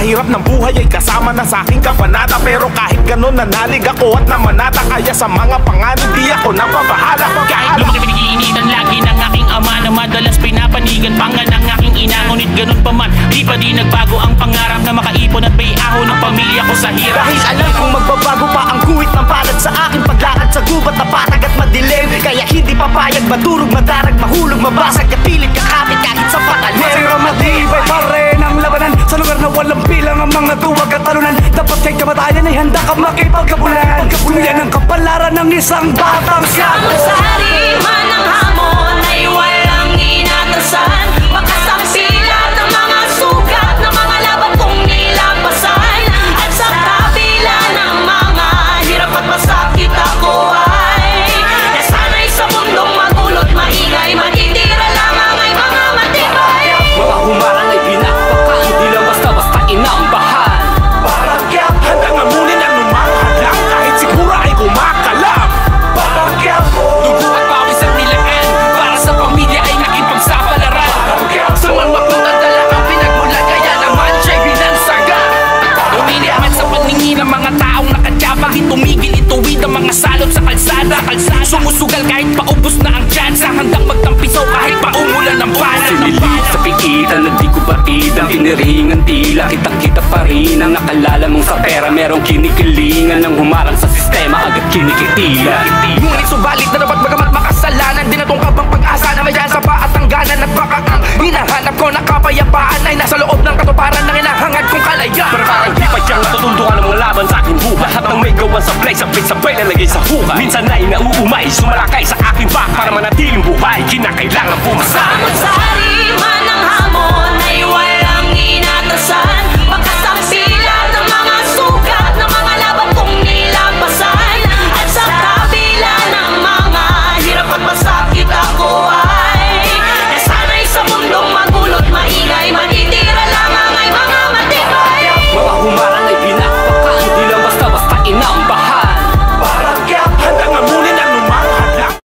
hirap ng buhay ay kasama na sa aking kabanata. Pero kahit ganun nanalig ako at namanata. Kaya sa mga panganib di ako napabahala. Kahit lumaki pinag-iinitan lagi ng aking ama na madalas pinapanigan pangan ng aking ina. Ngunit ganun pa man, di pa di nagbago ang pangarap na makaipon at baiaho ng pamilya ko sa hirap. Dahil alam kong magbabago pa ang guhit ng palad sa aking paglakad sa gubat na patag at madilim. Kaya hindi papayag, madurog, madarag, mahulog, mabasag, kapilit, kakapit kahit sa patalim. Pero matibay pa rin ang labanan sa lugar na walang bilang ang mga duwag at talunan. Dapat kay kamatayan ay handa ka makipagkabulan. Kung yan ang kapalaran ng isang batang Sari man ang hamon ay walang inatasan. Makasampilan ng mga sugat ng mga laban kong nilampasan. At sa kabila ng mga hirap at masakit ako ay nasanay sa mundong magulot maingay. Matitira lamang ay mga matibay. Mga humarang ay pinakpakan, di lang basta-basta inambahan. Parang kaya handang amunin ang lumahadlang kahit siguro ay kumakalap. Parang kaya Dugo at pawis ang nilaan para sa pamilya ay nakipagsapalaran. Sa manwakot ang dala ang pinagmulan kaya naman siya'y binansaga. Umilihan sa paningin ng mga taong nakatyabang, tumigil ituwid ang mga salot sa kalsada. Sumusugal kahit paubos na ang tsansa, handang magtampisaw kahit paumulan ng bala. Sinilit sa pigitan na di ko batidang kiniringan tila kitang-kita pa rin ang nakalala mong sa pera merong kinikilingan ng humarang sa sistema agad kinikitila. Ngunit subalit na dapat bagamat makasalanan din natong kabang pag-asa na mayan sa pa at tangganan. At baka ang hinahanap ko na kapayapaan ay nasa loob ng katuparan ng hinahangad kong kalayaan. Pero parang di pa siyang natutundukan ng mga laban sa aking buhay. Lahat ng may gawan sa play, sabay-sabay lalagay sa hukay. Minsan ay nauumay, sumalakay sa aking back para manatiling buhay. Kinakailangan pumasa.